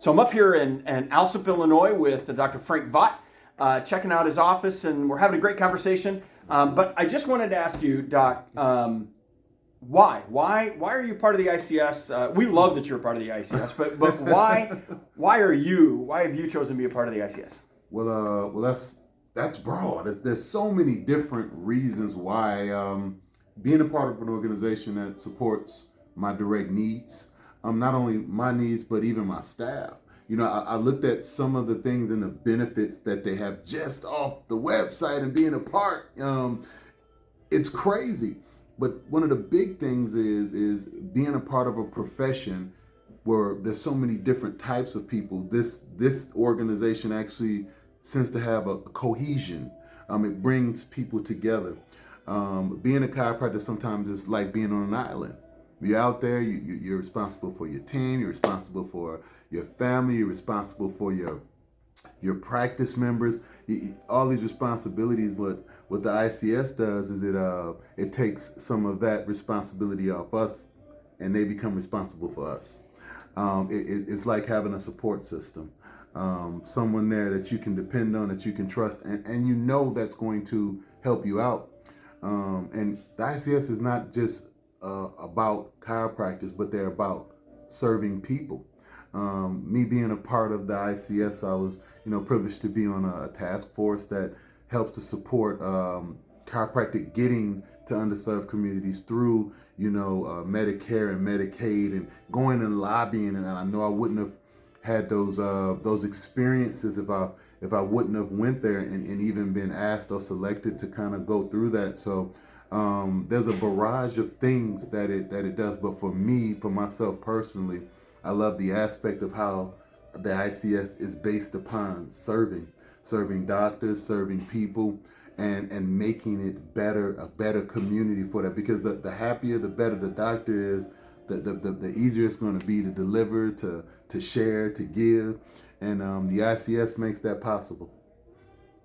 So I'm up here in Alsip, Illinois with Dr. Frank Vaught, checking out his office, and we're having a great conversation. But I just wanted to ask you, Doc, why are you part of the ICS? We love that you're part of the ICS, but why have you chosen to be a part of the ICS? Well, that's broad. There's so many different reasons why being a part of an organization that supports my direct needs, not only my needs but even my staff. I looked at some of the things and the benefits that they have just off the website and being a part. It's crazy. But one of the big things is being a part of a profession where there's so many different types of people. This organization actually seems to have a cohesion. It brings people together. Being a chiropractor sometimes is like being on an island. You're out there, you're responsible for your team, you're responsible for your family, you're responsible for your practice members, all these responsibilities. But what the ICS does is it takes some of that responsibility off us, and they become responsible for us. It's like having a support system, someone there that you can depend on, that you can trust, and that's going to help you out. And the ICS is not just about chiropractors, but they're about serving people. Me being a part of the ICS, I was, privileged to be on a task force that helps to support chiropractic getting to underserved communities through, Medicare and Medicaid, and going and lobbying. And I know I wouldn't have had those experiences if I wouldn't have went there and even been asked or selected to kind of go through that. So there's a barrage of things that it does. But for myself personally, I love the aspect of how the ICS is based upon serving doctors, serving people, and making it a better community for that. Because the happier, the better the doctor is, the easier it's going to be to deliver, to share, to give, and the ICS makes that possible.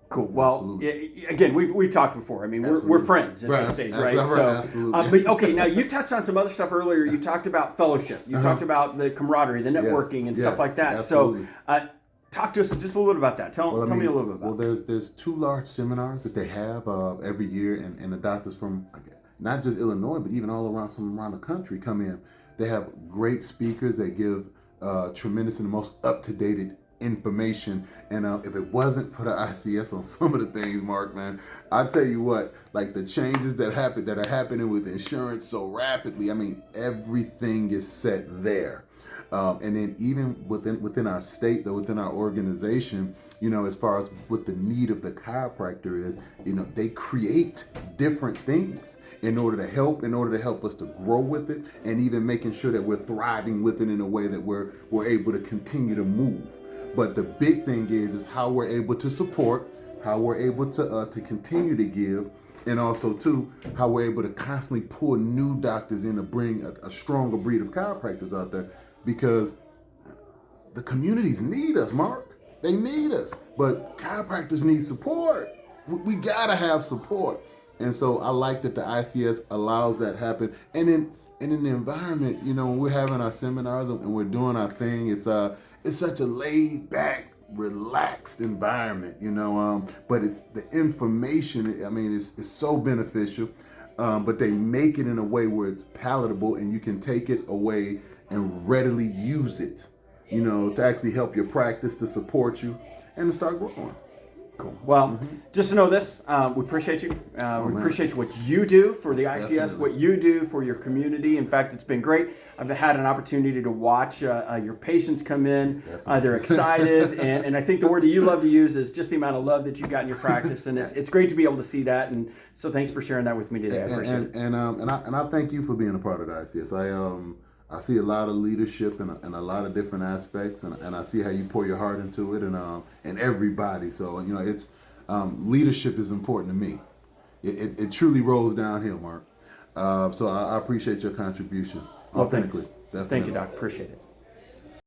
Cool. Well, again, we've talked before. I mean, we're friends at this stage, right? But okay, now you touched on some other stuff earlier. You talked about fellowship. You talked about the camaraderie, the networking, and stuff like that. Absolutely. So, talk to us just a little bit about that. Tell me a little bit about. Well, there's 2 large seminars that they have every year, and the doctors from not just Illinois, but even all around the country come in. They have great speakers. They give tremendous and the most up-to-date information. And if it wasn't for the ICS on some of the things, Mark, man, I tell you what, like the changes that are happening with insurance so rapidly, I mean, everything is set there. And then even within our state, within our organization, as far as what the need of the chiropractor is, they create different things in order to help us to grow with it, and even making sure that we're thriving with it in a way that we're able to continue to move. But the big thing is how we're able to support, how we're able to continue to give, and also too how we're able to constantly pull new doctors in to bring a stronger breed of chiropractors out there, because the communities need us, Mark. They need us, but chiropractors need support. We gotta have support, and so I like that the ICS allows that happen. And in the environment, when we're having our seminars and we're doing our thing, it's such a laid back, relaxed environment, but it's the information. I mean, it's so beneficial, but they make it in a way where it's palatable and you can take it away and readily use it, to actually help your practice, to support you, and to start growing. Cool. Well, just to know this, we appreciate you. We appreciate what you do for the ICS, Definitely. what you do for your community. In fact, it's been great. I've had an opportunity to watch your patients come in. They're excited, and I think the word that you love to use is just the amount of love that you got in your practice, and it's great to be able to see that. And so, thanks for sharing that with me today. I appreciate it. And I thank you for being a part of the ICS. I see a lot of leadership in a lot of different aspects, and I see how you pour your heart into it, and everybody. So it's leadership is important to me. It truly rolls downhill, Mark. So I appreciate your contribution authentically. Thank you, Doc. Appreciate it.